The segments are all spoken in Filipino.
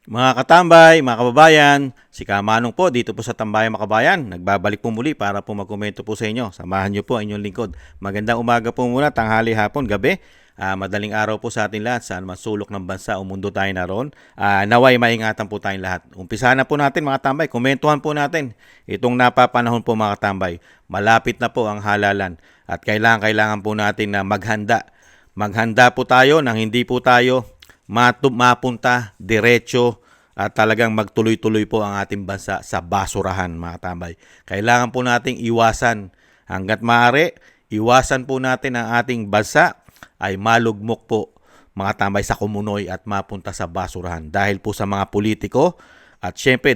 Mga katambay, mga kababayan, si Kamanong po dito po sa Tambayan Makabayan. Nagbabalik po muli para po magkomento po sa inyo. Samahan niyo po ang inyong lingkod. Magandang umaga po muna, tanghali, hapon, gabi. Madaling araw po sa atin lahat, saan man sulok ng bansa o mundo tayo naroon. Naway maingatan po tayong lahat. Umpisahan na po natin mga tambay, komentuhan po natin itong napapanahon po mga tambay. Malapit na po ang halalan at kailangan po natin na maghanda. Maghanda po tayo nang hindi po tayo mapunta diretso at talagang magtuloy-tuloy po ang ating bansa sa basurahan mga tambay. Kailangan po nating iwasan hanggat maaari, iwasan po natin ang ating bansa ay malugmok po mga tambay sa kumunoy at mapunta sa basurahan dahil po sa mga politiko at syempre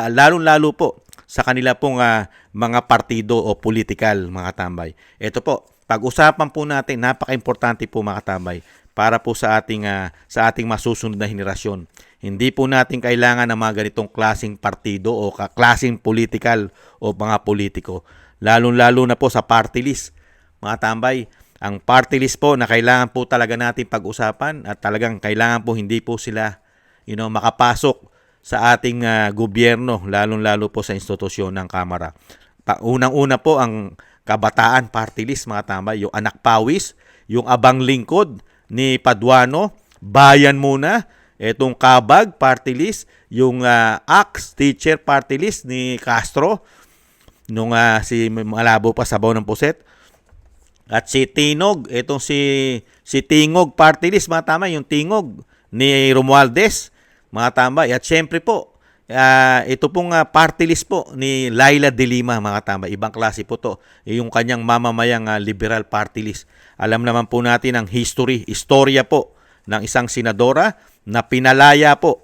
lalong-lalo po sa kanila pong mga partido o politikal mga tambay. Ito po, pag-usapan po natin, napaka-importante po mga tambay para po sa ating masusunod na henerasyon. Hindi po natin kailangan ng mga ganitong klaseng partido o klaseng political o mga politiko. Lalo-lalo na po sa party list. Mga tambay, ang party list po na kailangan po talaga natin pag-usapan at talagang kailangan po hindi po sila makapasok sa ating gobyerno, lalo-lalo po sa institusyon ng Kamara. Unang-una po ang kabataan party list mga tambay, yung anak pawis, yung abang lingkod ni Paduano, bayan muna, itong Kabag party list, yung AX teacher party list ni Castro, nung si Malabo pa sabaw ng puset, at si Tinog, itong si Tingog party list, mga tama, yung Tingog ni Romualdez, mga tama, at syempre po, ito pong party list po ni Laila de Lima, mga tama, ibang klase po to, yung kanyang mamamayang liberal party list. Alam naman po natin ang istorya po ng isang senadora na pinalaya po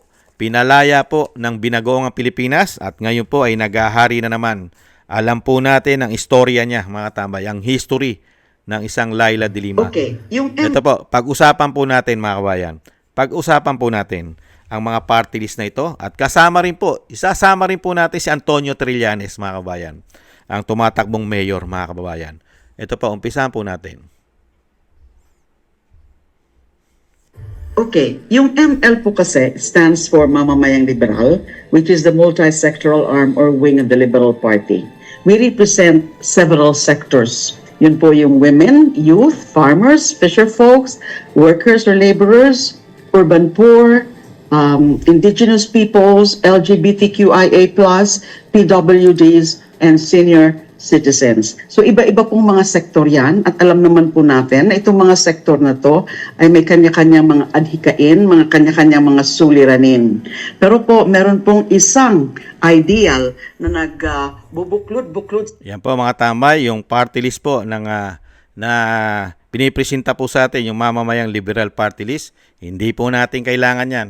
ng binagoong Pilipinas at ngayon po ay naghahari na naman. Alam po natin ang istorya niya, mga tambay, ang history ng isang Laila de Lima. Okay. Ito po, pag-usapan po natin mga kabayan. Pag-usapan po natin ang mga party list na ito at isasama rin po natin si Antonio Trillanes, mga kabayan, ang tumatakbong mayor, mga kababayan. Ito po, umpisahan po natin. Okay, yung ML po kasi stands for Mamamayang Liberal, which is the multi-sectoral arm or wing of the Liberal Party. We represent several sectors. Yun po yung women, youth, farmers, fisherfolks, workers or laborers, urban poor, indigenous peoples, LGBTQIA+, PWDs, and senior citizens. So iba-iba pong mga sektor yan at alam naman po natin na itong mga sektor na to ay may kanya-kanyang mga adhikain, mga kanya-kanyang mga suliranin. Pero po meron pong isang ideal na nagbubuklod-buklod. Yan po mga tambay, yung party list po na pinipresenta po sa atin, yung mamamayang liberal party list. Hindi po natin kailangan yan.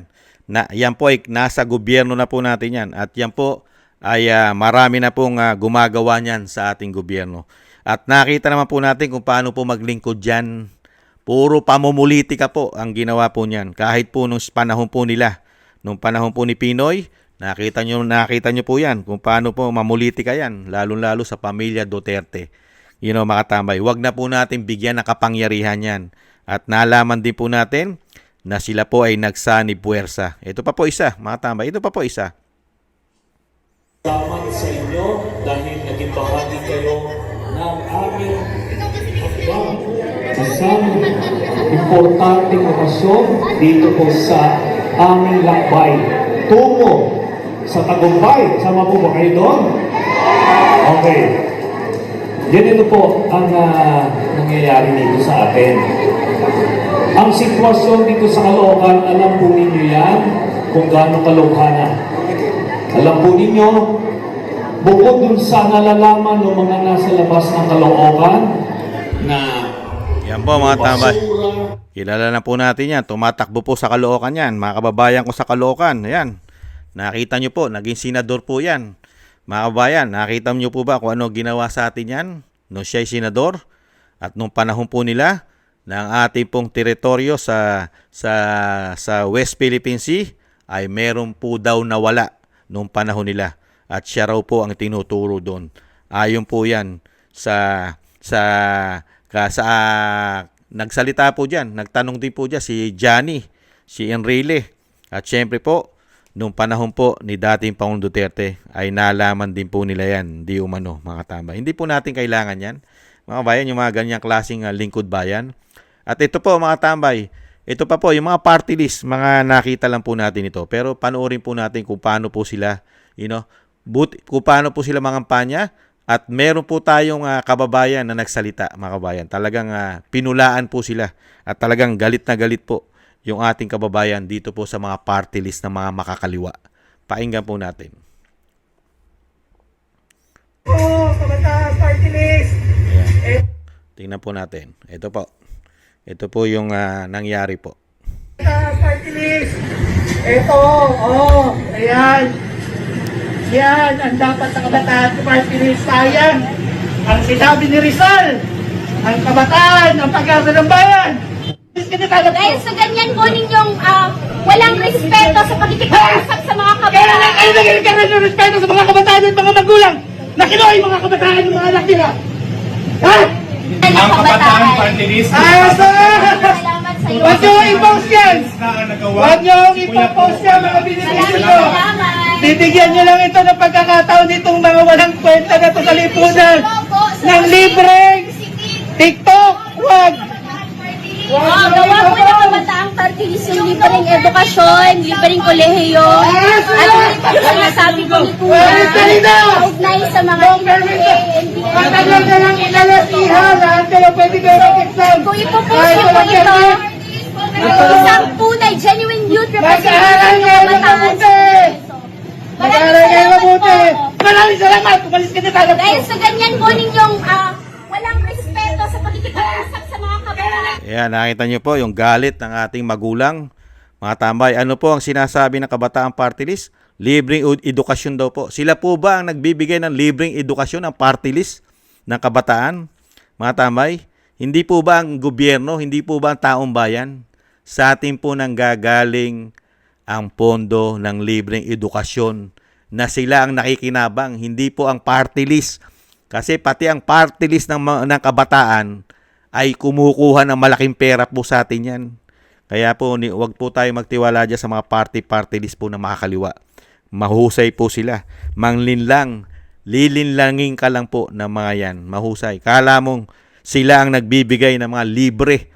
Yan po ay nasa gobyerno na po natin yan at yan po ay marami na pong gumagawa niyan sa ating gobyerno. At nakita naman po natin kung paano po maglingkod dyan. Puro pamumulitika po ang ginawa po niyan. Kahit po nung panahon po nila, nung panahon po ni Pinoy, nakita nyo po yan kung paano po mamulitika yan, lalo-lalo sa pamilya Duterte. Mga tambay, wag na po natin bigyan ng kapangyarihan yan. At nalaman din po natin na sila po ay nagsanib puwersa. Ito pa po isa, mga tambay, ito pa po isa. Salamat sa inyo dahil naging bahagi kayo ng aming hakbang. Isang importanteng okasyon dito po sa aming lakbay. Tungo sa tagumpay. Sama po ba kayo doon? Okay. Ganito po ang nangyayari dito sa atin. Ang sitwasyon dito sa Caloocan, alam po ninyo yan kung gaano kalookanan. Alam po ninyo, bukod dun sa nalalaman ng mga nasa labas ng Caloocan na yan po mga tambay. Kilala na po natin yan. Tumatakbo po sa Caloocan yan. Mga kababayan ko sa Caloocan. Ayan. Nakita nyo po, naging senador po yan. Mga kababayan, nakita nyo po ba kung ano ginawa sa atin yan? Nung siya'y senador at nung panahon po nila ng ating pong teritoryo sa West Philippine Sea ay meron po daw nawala nung panahon nila at siya raw po ang tinuturo doon. Ayon po yan sa nagsalita po diyan, nagtanong din po diyan si Johnny, si Enrile. At syempre po, nung panahon po ni dating Pangulong Duterte ay nalaman din po nila yan, di umano mga katambay. Hindi po natin kailangan yan, mga bayan, yung mga ganyang klaseng lingkod bayan. At ito po mga tambay, ito pa po yung mga party list, mga nakita lang po natin ito. Pero panoorin po natin kung paano po sila, kung paano po sila mangampanya. At meron po tayong kababayan na nagsalita, mga kababayan. Talagang pinulaan po sila at talagang galit na galit po yung ating kababayan dito po sa mga party list ng mga makakaliwa. Pakinggan po natin. Kabataan Party List. Ayan. Tingnan po natin. Ito po. Ito po yung nangyari po. Kabataan Party List. Ito, ayan. Yan ang dapat na Kabataan Party List. Sayang ang sinabi ni Rizal. Ang kabataan, ang pag-asa ng bayan. Dahil sa ganyan po ninyong walang respeto sa pagkikipag-usap sa mga Kaya lang kabataan. kayo nagkakaroon ng respeto sa mga kabataan at mga magulang na kinuha yung mga kabataan ng mga anak nila. Ha? Ang kabataan. Party list Salamat sa iyo. Huwag niyo i-post yan! Huwag niyo i-post yan mga beneficyo ko! Bibigyan niyo lang ito ng pagkakataon nitong mga walang kwenta na ito sa lipunan ng libreng TikTok! Huwag! Gawa po ng kabataang party list yung libreng edukasyon, libreng kolehiyo, at sinasabi ko ni Kuya, kaugnay sa mga Matagal na lang inalasihan lahat kayo pwede kayo mag-exam! Kung ipopost niyo po ito, isang tunay, genuine youth Mag-aaral representative kayo ng na kabataan. mabuti! Mag-aaral kayo mabuti! po. Maraming salamat! Umalis ka na tayo! Dahil sa ganyan po ninyong walang respeto sa pagkikipag-usap sa mga kabataan. Ayan, nakita niyo po yung galit ng ating magulang. Mga tambay, ano po ang sinasabi ng Kabataan Party List? Libreng edukasyon daw po. Sila po ba ang nagbibigay ng libreng edukasyon ang party list ng kabataan? Mga tambay, hindi po ba ang gobyerno, hindi po ba ang taong bayan? Sa atin po nang gagaling ang pondo ng libreng edukasyon na sila ang nakikinabang, hindi po ang party list. Kasi pati ang party list ng kabataan ay kumukuha ng malaking pera po sa atin yan. Kaya po, wag po tayo magtiwala dyan sa mga party list po na makakaliwa. Mahusay po sila. Manglinlang, lilinlangin ka lang po ng mga yan. Mahusay. Kala mong sila ang nagbibigay ng mga libre,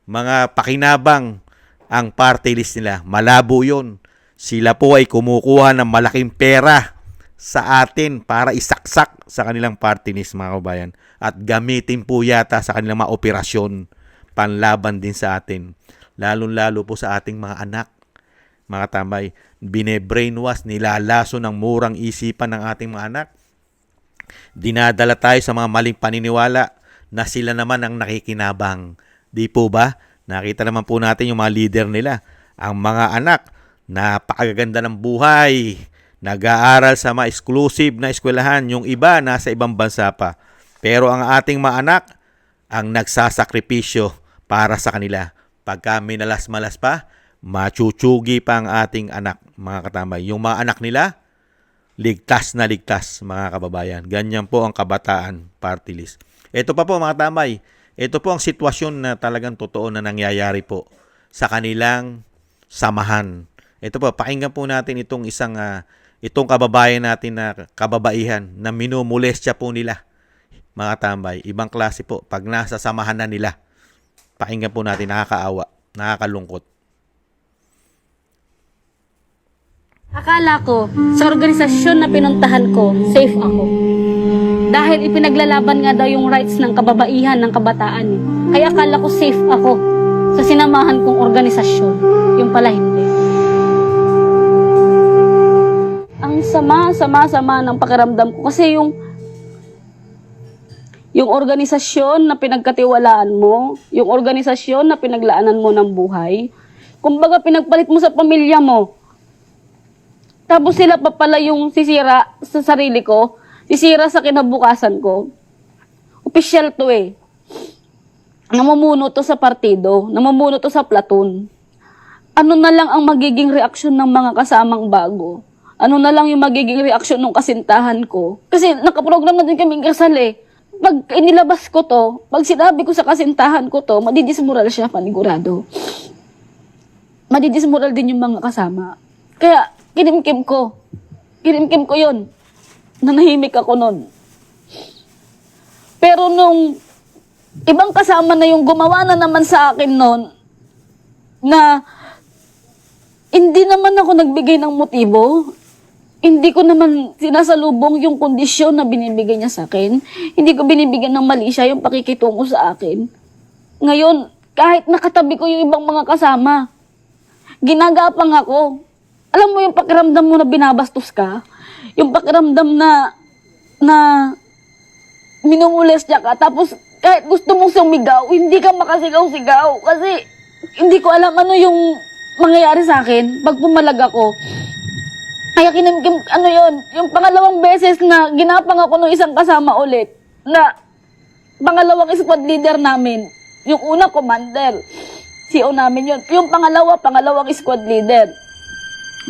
mga pakinabang ang party list nila. Malabo yun. Sila po ay kumukuha ng malaking pera sa atin para isaksak sa kanilang party list, mga kabayan. At gamitin po yata sa kanilang mga operasyon panlaban din sa atin. Lalo-lalo po sa ating mga anak. Mga tambay, bine-brainwash, nilalaso ng murang isipan ng ating mga anak. Dinadala tayo sa mga maling paniniwala na sila naman ang nakikinabang. Di po ba? Nakita naman po natin yung mga leader nila. Ang mga anak, napakaganda ng buhay, nag-aaral sa mga exclusive na eskwelahan, yung iba nasa ibang bansa pa. Pero ang ating mga anak, ang nagsasakripisyo para sa kanila. Pagka minalas-malas pa, machuchugi pa ang ating anak, mga katambay. Yung mga anak nila, ligtas na ligtas, mga kababayan. Ganyan po ang Kabataan Party List. Ito pa po, mga tambay. Ito po ang sitwasyon na talagang totoo na nangyayari po sa kanilang samahan. Ito po, pakinggan po natin itong itong kababayan natin na kababaihan na minumulestya po nila, mga tambay. Ibang klase po pag nasa samahan na nila. Pakinggan po natin, nakakaawa, nakakalungkot. Akala ko, sa organisasyon na pinuntahan ko, safe ako. Dahil ipinaglalaban nga daw yung rights ng kababaihan, ng kabataan. Kaya akala ko safe ako sa sinamahan kong organisasyon. Yung pala hindi. Ang sama ng pakiramdam ko. Kasi yung organisasyon na pinagkatiwalaan mo, yung organisasyon na pinaglaanan mo ng buhay, kumbaga pinagpalit mo sa pamilya mo. Tapos sila pa pala yung sisira sa sarili ko, sisira sa kinabukasan ko. Opisyal to eh. Namumuno to sa partido, namumuno to sa platoon. Ano na lang ang magiging reaksyon ng mga kasamang bago? Ano na lang yung magiging reaksyon ng kasintahan ko? Kasi nakaprogram na din kaming kasal eh. Pag inilabas ko to, pag sinabi ko sa kasintahan ko to, madidismoral siya, panigurado. Madidismoral din yung mga kasama. Kaya, kinimkim ko. Kinimkim ko yun. Nanahimik ako nun. Pero nung ibang kasama na yung gumawa na naman sa akin nun, na hindi naman ako nagbigay ng motibo. Hindi ko naman sinasalubong yung kondisyon na binibigay niya sa akin. Hindi ko binibigyan ng mali siya yung pakikitungo sa akin. Ngayon, kahit nakatabi ko yung ibang mga kasama, ginagapang ako. Alam mo yung pakiramdam mo na binabastos ka? Yung pakiramdam na minumules niya ka, tapos kahit gusto mong sumigaw, hindi ka makasigaw-sigaw. Kasi hindi ko alam ano yung mangyayari sa akin pag pumalag ako. Kaya kinimkim, ano yun, yung pangalawang beses na ginapang ako ng isang kasama ulit, na pangalawang squad leader namin, yung una commander, CO namin yun, yung pangalawang squad leader.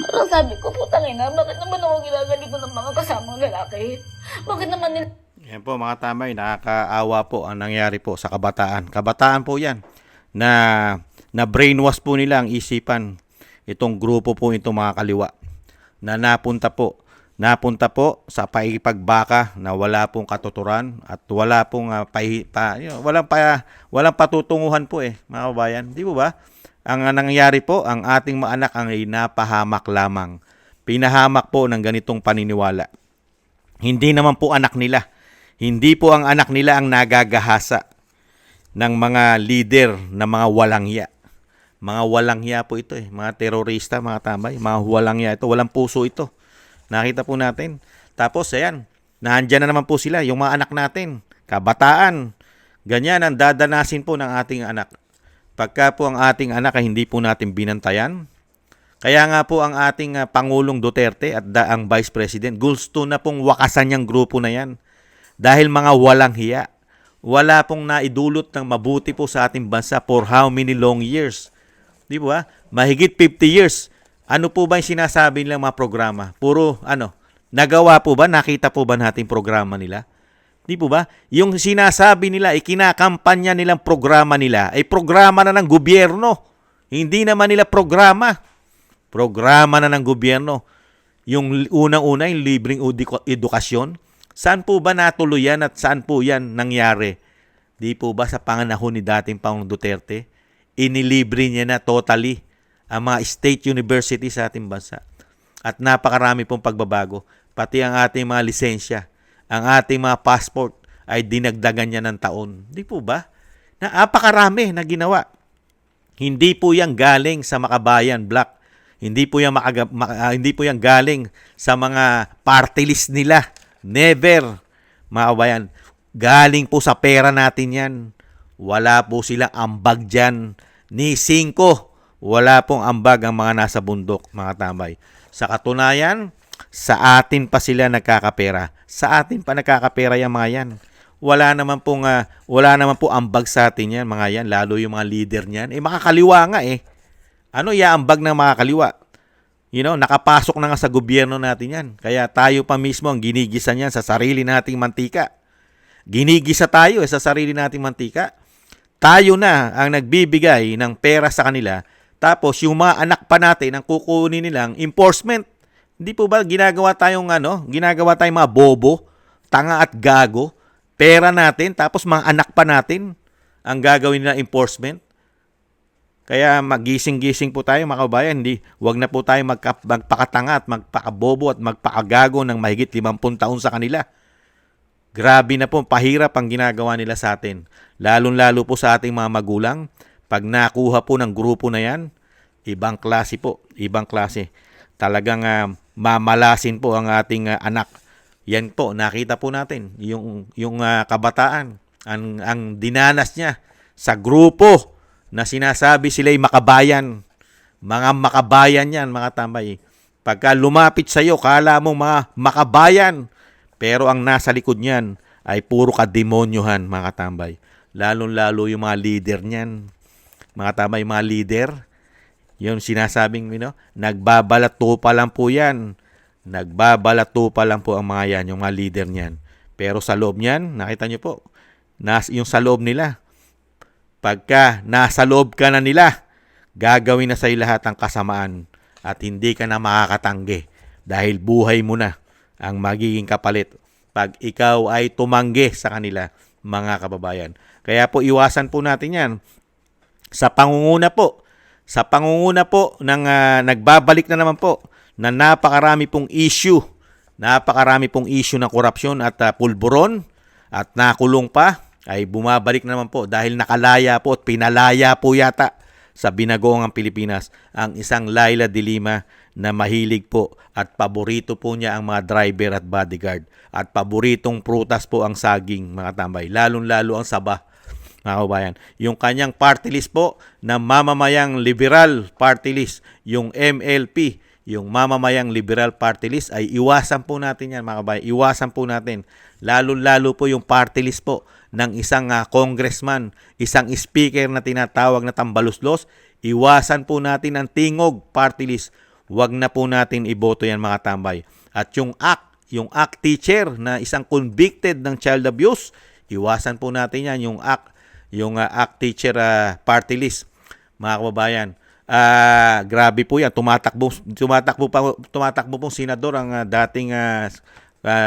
Parang sabi ko, putang ina, bakit naman ako ginaganito ng mga kasamang lalaki? Bakit naman nila... Yan po mga tambay, nakakaawa po ang nangyari po sa kabataan. Kabataan po yan na brainwash po nila ang isipan itong grupo po itong mga kaliwa na napunta po sa paipagbaka na wala pong katuturan at wala pong walang patutunguhan po mga kabayan. Di po ba? Ang nangyari po, ang ating mga anak ang napahamak lamang. Pinahamak po ng ganitong paniniwala. Hindi naman po anak nila. Hindi po ang anak nila ang nagagahasa ng mga leader na mga walang hiya. Mga walang hiya po ito Mga terorista, mga tambay. Mga walang hiya ito. Walang puso ito. Nakita po natin. Tapos, ayan. Nandiyan na naman po sila. Yung mga anak natin. Kabataan. Ganyan ang dadanasin po ng ating anak. Pagka po ang ating anak ay hindi po natin binantayan. Kaya nga po ang ating Pangulong Duterte at ang Vice President, gusto na pong wakasan yung grupo na yan. Dahil mga walang hiya. Wala pong naidulot ng mabuti po sa ating bansa for how many long years. Di ba? Mahigit 50 years. Ano po ba yung sinasabi nilang mga programa? Puro nagawa po ba? Nakita po ba natin programa nila? Di po ba? Yung sinasabi nila, ikinakampanya nilang programa nila, ay programa na ng gobyerno. Hindi naman nila programa. Programa na ng gobyerno. Yung unang-una, yung libreng edukasyon. Saan po ba natuloy yan at saan po yan nangyari? Di po ba sa panganahon ni dating Pangulong Duterte? Inilibre niya na totally ang mga state university sa ating bansa. At napakarami pong pagbabago. Pati ang ating mga lisensya, ang ating mga passport ay dinagdagan niya ng taon. Di po ba? Napakarami na ginawa. Hindi po yan galing sa Makabayan Black. Hindi po yan galing sa mga party list nila. Never. Mga kabayan, galing po sa pera natin yan. Wala po silang ambag dyan. Ni 5, wala pong ambag ang mga nasa bundok, mga tambay. Sa katunayan, sa atin pa sila nagkakapera. Sa atin pa nagkakapera yung mga yan. Wala naman po ambag sa atin yan, mga yan. Lalo yung mga leader niyan. Makakaliwa nga Ano iaambag ng mga kaliwa? Nakapasok na nga sa gobyerno natin yan. Kaya tayo pa mismo ang ginigisa niyan sa sarili nating mantika. Ginigisa tayo sa sarili nating mantika. Tayo na ang nagbibigay ng pera sa kanila. Tapos yung mga anak pa natin ang kukunin nilang enforcement. Hindi po ba ginagawa tayong mga bobo, tanga at gago? Pera natin, tapos mga anak pa natin ang gagawin nila enforcement. Kaya magising-gising po tayo mga kabayan. Huwag na po tayo magpakatanga at magpakabobo at magpakagago ng mahigit 50 taon sa kanila. Grabe na po, pahirap ang ginagawa nila sa atin. Lalong-lalo po sa ating mga magulang. Pag nakuha po ng grupo na yan, ibang klase po. Ibang klase. Talagang mamalasin po ang ating anak. Yan po, nakita po natin. Yung kabataan, ang dinanas niya sa grupo na sinasabi sila'y makabayan. Mga makabayan yan, mga tambay. Pagka lumapit sa'yo, kala mo mga makabayan. Pero ang nasa likod niyan ay puro kademonyohan, mga tambay. Lalong-lalo yung mga leader niyan. Mga tambay, mga leader. Yung sinasabing, nagbabalato pa lang po yan. Nagbabalato pa lang po ang mga yan, yung mga leader niyan. Pero sa loob niyan, nakita nyo po, yung sa loob nila, pagka nasa loob ka na nila, gagawin na sa'yo lahat ang kasamaan. at hindi ka na makakatanggi dahil buhay mo na ang magiging kapalit pag ikaw ay tumanggi sa kanila, mga kababayan. Kaya po iwasan po natin yan sa pangunguna po ng nagbabalik na naman po na napakarami pong issue ng korupsyon at pulburon at nakulong pa, ay bumabalik na naman po dahil nakalaya po at pinalaya po yata sa binagoong Pilipinas ang isang Laila de Lima na mahilig po at paborito po niya ang mga driver at bodyguard at paboritong prutas po ang saging, mga tambay, lalong-lalo ang saba, mga kabayan. Yung kanyang party list po na mamamayang liberal party list, yung MLP, yung mamamayang liberal party list, ay iwasan po natin yan, mga kabayan. Iwasan po natin. Lalo-lalo po yung party list po ng isang congressman, isang speaker na tinatawag na tambaluslos. Iwasan po natin ang tingog party list. Huwag na po natin iboto yan, mga tambay. At yung ACT teacher na isang convicted ng child abuse, iwasan po natin yan, yung ACT teacher party list, mga kababayan. Grabe po yan. Tumatakbo pong senador ang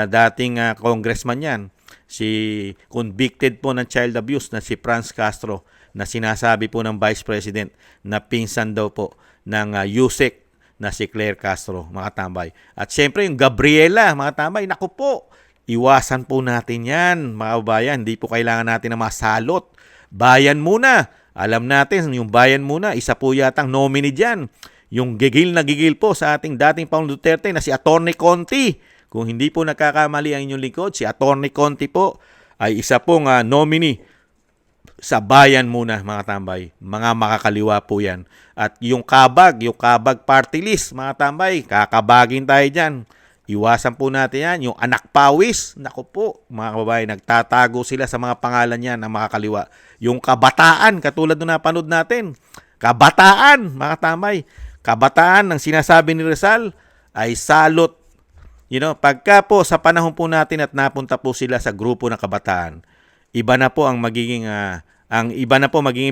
dating congressman yan. Si convicted po ng child abuse na si Franz Castro, na sinasabi po ng Vice President na pinsan daw po ng Yusek na si Claire Castro, mga tambay. At syempre yung Gabriela, mga tambay, naku po, iwasan po natin yan, mga kababayan. Hindi po kailangan natin na masalot. Bayan muna. Alam natin, yung bayan muna, isa po yatang nominee dyan. Yung gigil na gigil po sa ating dating Pangulong Duterte na si Atty. Conti. Kung hindi po nagkakamali ang inyong lingkod, si Atty. Conti po ay isa pong nominee sa bayan muna, mga tambay. Mga makakaliwa po yan. At yung kabag party list, mga tambay, kakabagin tayo dyan. Iwasan po natin yan. Yung anak pawis, naku po, mga kababayan, nagtatago sila sa mga pangalan yan ng makakaliwa. Yung kabataan, katulad na napanood natin, kabataan, mga tambay, kabataan ng sinasabi ni Rizal ay salot. Pagka po sa panahon po natin at napunta po sila sa grupo ng kabataan, iba na po magiging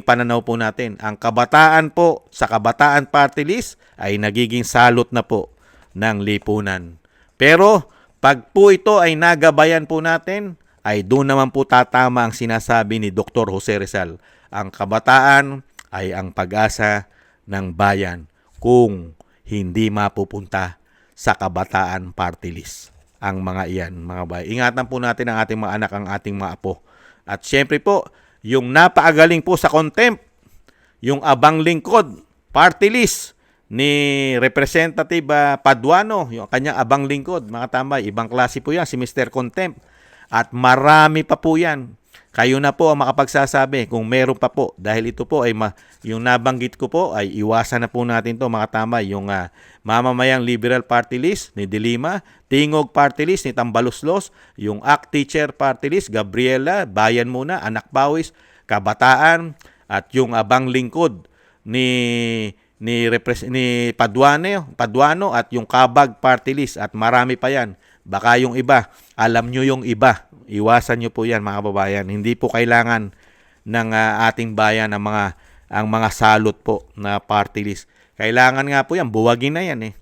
pananaw po natin. Ang kabataan po sa kabataan party list ay nagiging salot na po ng lipunan. Pero pag po ito ay nagabayan po natin, ay doon naman po tatama ang sinasabi ni Dr. Jose Rizal. Ang kabataan ay ang pag-asa ng bayan kung hindi mapupunta sa kabataan party list ang mga iyan, mga bayan. Ingatan po natin ang ating mga anak, ang ating mga apo. At syempre po, yung napaagaling po sa contempt, yung abang lingkod party list ni Representative Paduano, yung kanyang abang lingkod, mga tambay, ibang klase po yan, si Mr. Contempt. At marami pa po yan. Kayo na po ang makapagsasabi kung meron pa po. Dahil ito po ay yung nabanggit ko po ay iwasan na po natin to, mga tambay. Yung mamamayang liberal party list ni De Lima, tingog party list ni Tambaluslos, yung ACT teacher party list, Gabriela, bayan muna, anak pawis, kabataan, at yung abang lingkod ni Paduano at yung kabag party list, at marami pa yan. Baka yung iba, alam nyo yung iba. Iwasan nyo po yan, mga kababayan. Hindi po kailangan ng ating bayan ang mga salot po na party list. Kailangan nga po yan, buwagin na yan eh.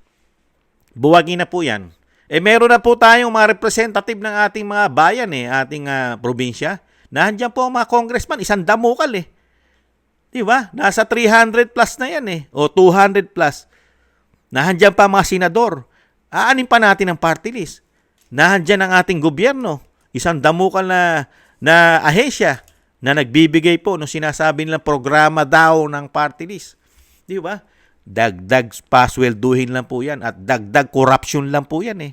Buwagin na po yan. Meron na po tayong mga representative ng ating mga bayan ating probinsya. Nandiyan po ang mga congressman, isang damukal eh. Di ba? Nasa 300 plus na yan o 200 plus. Nandiyan pa mga senador. Aanin pa natin ang party list. Nandiyan ang ating gobyerno. Isang damukal na ahensya na nagbibigay po nung sinasabi nilang programa daw ng party list. Di ba? Dagdag paswelduhin lang po yan at dagdag corruption lang po yan eh.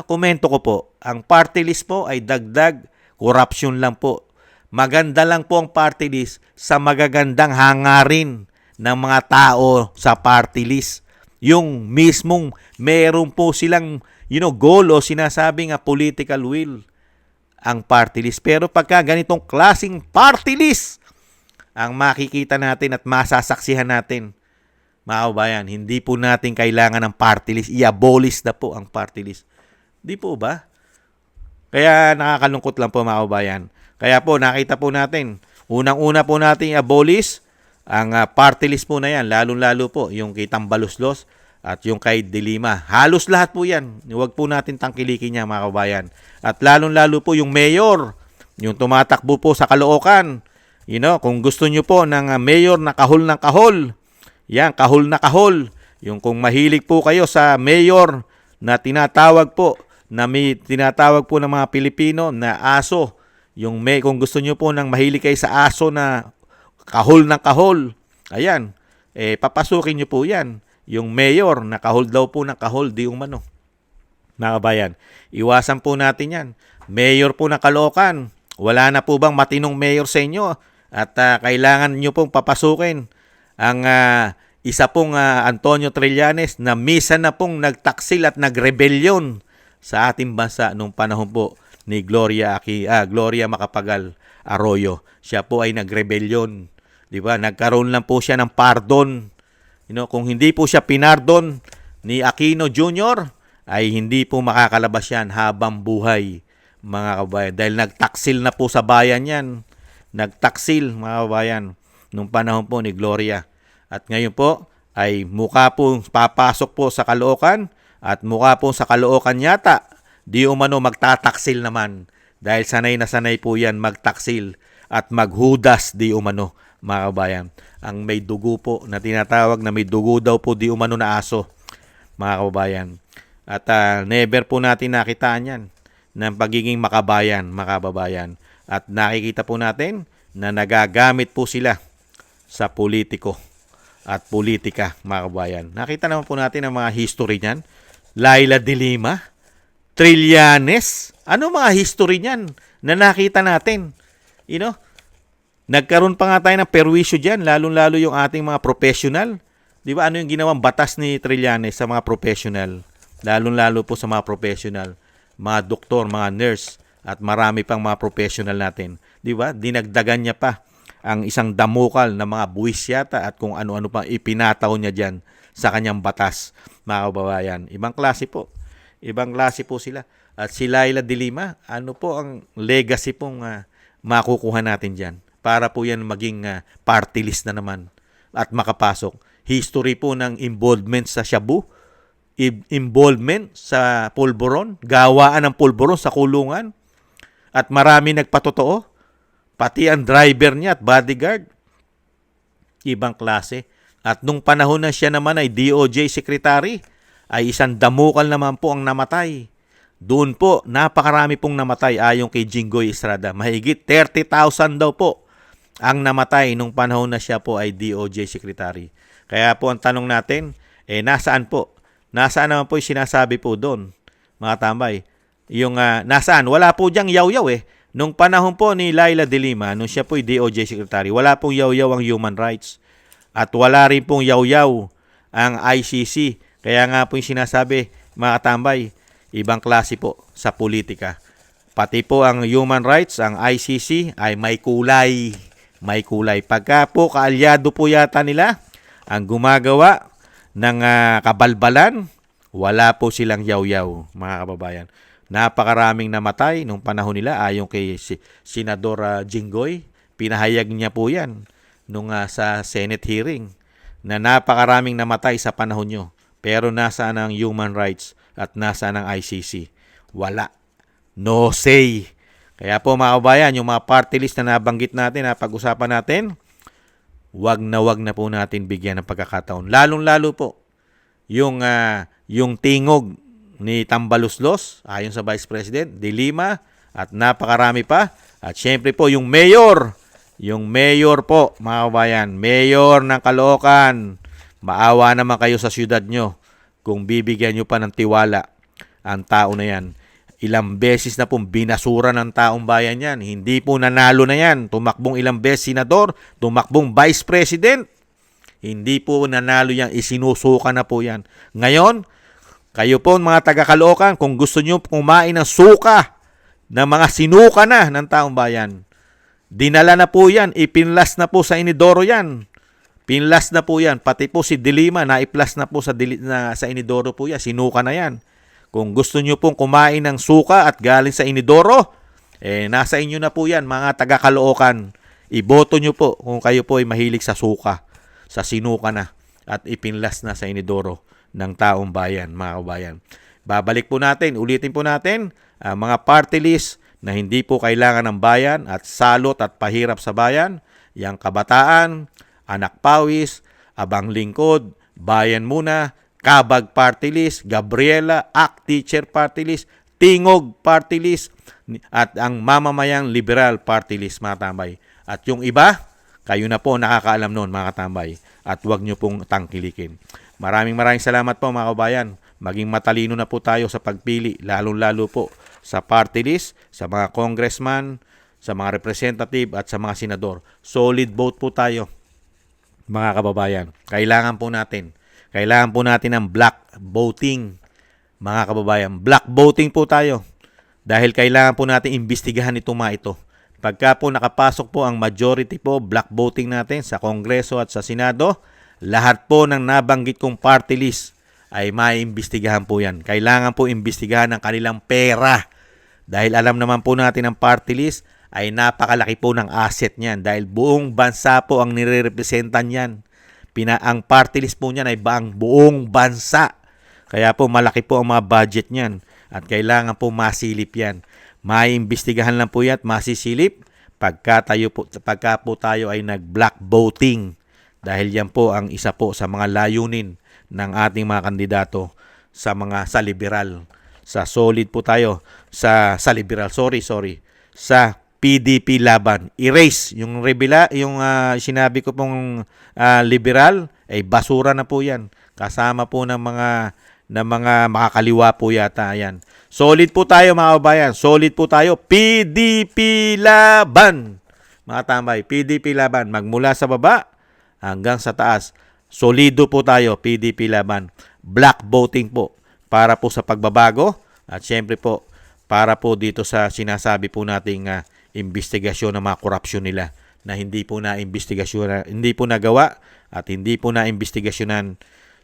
Komento ko po, ang party list po ay dagdag corruption lang po. Maganda lang po ang party list sa magagandang hangarin ng mga tao sa party list. Yung mismong meron po silang goal o sinasabing political will ang party list. Pero pagka ganitong klaseng party list ang makikita natin at masasaksihan natin, mga kabayan, hindi po natin kailangan ng party list. I-abolish na po ang party list. Di po ba? Kaya nakakalungkot lang po, mga kabayan. Kaya po nakita po natin, unang-una po natin i-abolish ang party list po na yan, lalong-lalo po yung kay Tambaluslos at yung kay De Lima. Halos lahat po yan. Huwag po natin tangkilikin niya, mga kabayan. At lalong-lalo po yung mayor, yung tumatakbo po sa Caloocan. Kung gusto nyo po ng mayor na kahol ng kahol, yan, kahol na kahol. Yung kung mahilig po kayo sa mayor na tinatawag po ng mga Pilipino na aso, kung gusto nyo po ng mahilig kayo sa aso na kahol ng kahol, ayan, papasukin nyo po yan. Yung mayor na kahol daw po ng kahol, di umano. Mga kabayan, iwasan po natin yan. Mayor po ng Caloocan, wala na po bang matinong mayor sa inyo? At kailangan nyo pong papasukin ang isa pong Antonio Trillanes na misa na pong nagtaksil at nagrebelyon sa ating bansa nung panahon po ni Gloria Macapagal Arroyo. Siya po ay nagrebelyon. Diba? Nagkaroon lang po siya ng pardon. Kung hindi po siya pinardon ni Aquino Jr., ay hindi po makakalabas yan habang buhay, mga kabayan. Dahil nagtaksil na po sa bayan yan. Nagtaksil, mga kabayan, nung panahon po ni Gloria. At ngayon po ay mukha po papasok po sa Caloocan at mukha po sa Caloocan yata di umano magtataksil naman dahil sanay na sanay po yan magtaksil at maghudas di umano, mga kabayan. Ang may dugo po na tinatawag na may dugo daw po di umano na aso, mga kababayan. At never po natin nakitaan yan ng pagiging makabayan, mga kababayan. At nakikita po natin na nagagamit po sila sa politiko at politika, mga kabayan. Nakita naman po natin ang mga history niyan. Laila de Lima, Trillanes, ano mga history niyan na nakita natin? Nagkaroon pa nga tayo ng perwisyo dyan, lalong-lalo yung ating mga professional. Di ba? Ano yung ginawang batas ni Trillanes sa mga professional? Lalong-lalo po sa mga professional, mga doktor, mga nurse, at marami pang mga professional natin. Di ba? Dinagdagan niya pa ang isang damukal na mga buwis yata at kung ano-ano pa ipinataw niya dyan sa kanyang batas, mga kababayan. Ibang klase po. Ibang klase po sila. At si Laila de Lima, ano po ang legacy pong makukuha natin dyan? Para po yan maging party list na naman at makapasok. History po ng involvement sa Shabu, involvement sa pulburon, gawaan ng pulburon sa kulungan, at marami nagpatotoo. Pati ang driver niya at bodyguard, ibang klase. At nung panahon na siya naman ay DOJ Secretary, ay isang damukal naman po ang namatay. Doon po, napakarami pong namatay ayon kay Jinggoy Estrada. Mahigit 30,000 daw po ang namatay nung panahon na siya po ay DOJ Secretary. Kaya po ang tanong natin, nasaan po? Nasaan naman po yung sinasabi po doon, mga tambay? Yung nasaan? Wala po diyang yaw-yaw Nung panahon po ni Laila de Lima, nung siya po ay DOJ Secretary, wala pong yaw-yaw ang human rights. At wala rin pong yaw-yaw ang ICC. Kaya nga po yung sinasabi, mga katambay, ibang klase po sa politika. Pati po ang human rights, ang ICC, ay may kulay. May kulay. Pagka po kaalyado po yata nila ang gumagawa ng kabalbalan, wala po silang yaw-yaw, mga kababayan. Napakaraming namatay nung panahon nila ayon kay Senador Jinggoy. Pinahayag niya po yan nung sa Senate hearing na napakaraming namatay sa panahon nyo. Pero nasaan ang human rights at nasaan ang ICC? Wala. No say. Kaya po, mga kabayan, yung mga party list na nabanggit natin, na pag-usapan natin, wag na po natin bigyan ng pagkakataon. Lalong-lalo po yung tingog ni Tambaluslos, ayon sa Vice President, de Lima, at napakarami pa. At syempre po yung mayor po, mga kabayan, mayor ng Caloocan, maawa naman kayo sa syudad nyo kung bibigyan nyo pa ng tiwala ang tao na yan. Ilang beses na pong binasura ng taong bayan yan. Hindi po nanalo na yan. Tumakbong ilang beses senador, tumakbong Vice President. Hindi po nanalo yan, isinusuka na po yan. Ngayon, kayo po mga taga-Caloocan, kung gusto nyo kumain ng suka na mga sinuka na ng taong bayan, dinala na po yan, ipinlas na po sa inidoro yan. Pinlas na po yan. Pati po si De Lima, naiplas na po sa inidoro po yan. Sinuka na yan. Kung gusto nyo pong kumain ng suka at galing sa inidoro, nasa inyo na po yan, mga taga-Caloocan. Iboto nyo po kung kayo po ay mahilig sa suka, sa sinuka na, at ipinlas na sa inidoro ng taong bayan, mga kabayan. Babalik po natin, ulitin po natin, mga party list na hindi po kailangan ng bayan at salot at pahirap sa bayan, yang Kabataan, Anak Pawis, Abang Lingkod, Bayan Muna, Kabag Party List, Gabriela, ACT Teacher Party List, Tingog Party List, at ang Mamamayang Liberal Party List, mga tambay. At yung iba, kayo na po nakakaalam noon, mga katambay. At huwag nyo pong tangkilikin. Maraming salamat po, mga kabayan. Maging matalino na po tayo sa pagpili, lalong-lalo po sa party list, sa mga congressman, sa mga representative, at sa mga senador. Solid vote po tayo, mga kababayan. Kailangan po natin ng black voting, mga kababayan. Black voting po tayo. Dahil kailangan po natin imbestigahan itong mga ito. Pagka po nakapasok po ang majority po, black voting natin sa Kongreso at sa Senado, lahat po ng nabanggit kong party list ay maiimbestigahan po yan. Kailangan po imbestigahan ang kanilang pera. Dahil alam naman po natin ang party list ay napakalaki po ng asset niyan. Dahil buong bansa po ang nire-representan yan. Ang party list po niyan ay buong bansa. Kaya po malaki po ang mga budget niyan. At kailangan po masilip yan. Maiimbestigahan lang po yan at masisilip pagka po tayo ay nag-black voting. Dahil yan po ang isa po sa mga layunin ng ating mga kandidato sa liberal. Sa solid po tayo sa liberal. Sa PDP laban. Erase yung sinabi ko pong liberal ay basura na po yan. Kasama po ng mga makakaliwa po yata yan. Solid po tayo, mga kabayan. Solid po tayo. PDP laban. Mga tambay, PDP laban. Magmula sa baba hanggang sa taas. Solido po tayo, PDP laban. Black voting po para po sa pagbabago at syempre po para po dito sa sinasabi po nating investigasyon ng mga korupsyon nila na hindi po nagawa at hindi po na investigasyonan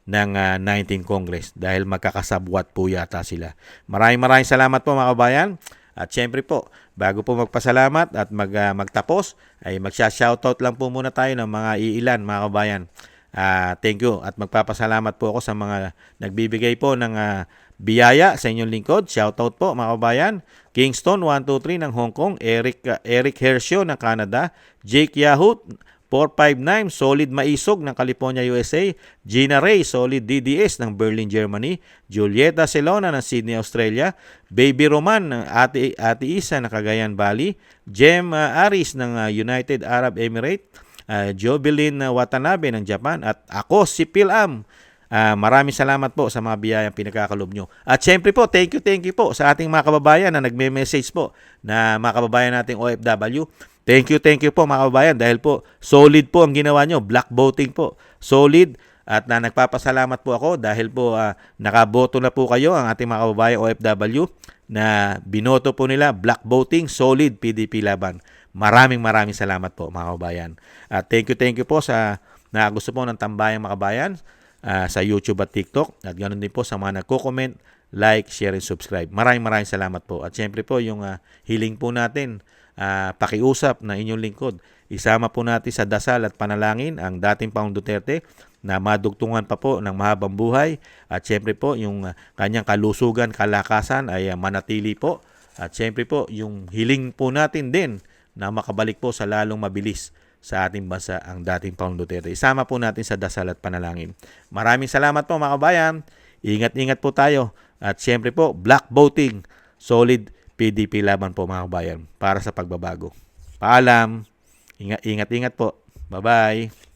ng 19 Congress dahil magkakasabwat po yata sila. Maraming salamat po, mga kabayan. At syempre po, bago po magpasalamat at magtapos, ay magsha-shoutout lang po muna tayo ng mga iilan, mga kabayan. Thank you at magpapasalamat po ako sa mga nagbibigay po ng biyaya sa inyong lingkod. Shoutout po, mga kabayan. Kingston 123 ng Hong Kong, Eric Hershio ng Canada, Jake Yahoo 459 Solid Maisog ng California, USA, Gina Ray Solid DDS ng Berlin, Germany, Julieta Celona ng Sydney, Australia, Baby Roman ng Ate Isa ng Cagayan Valley, Jem Aris ng United Arab Emirates, Jovelyn Watanabe ng Japan, at ako si Pilam. Maraming salamat po sa mga biyayang pinagkakalob nyo. At syempre po, thank you po sa ating mga kababayan na nagme-message po na mga kababayan nating OFW. Thank you po, mga kababayan, dahil po solid po ang ginawa nyo. Black voting po. Solid. At nagpapasalamat po ako dahil po nakaboto na po kayo ang ating mga kababayan OFW na binoto po nila black voting, solid PDP laban. Maraming salamat po, mga kababayan. At thank you po sa gusto po ng Tambayang Makabayan sa YouTube at TikTok. At ganoon din po sa mga nagko-comment, like, share, and subscribe. Maraming salamat po. At syempre po yung hiling po natin, pakiusap na inyong lingkod. Isama po natin sa dasal at panalangin ang dating Pangulong Duterte na madugtungan pa po ng mahabang buhay. At syempre po yung kanyang kalusugan, kalakasan ay manatili po. At syempre po yung hiling po natin din na makabalik po sa lalong mabilis sa ating bansa ang dating Pangulong Duterte. Isama po natin sa dasal at panalangin. Maraming salamat po, mga kabayan. Ingat po tayo. At syempre po, black voting, solid PDP laban po, mga kabayan, para sa pagbabago. Paalam. Ingat po. Bye-bye.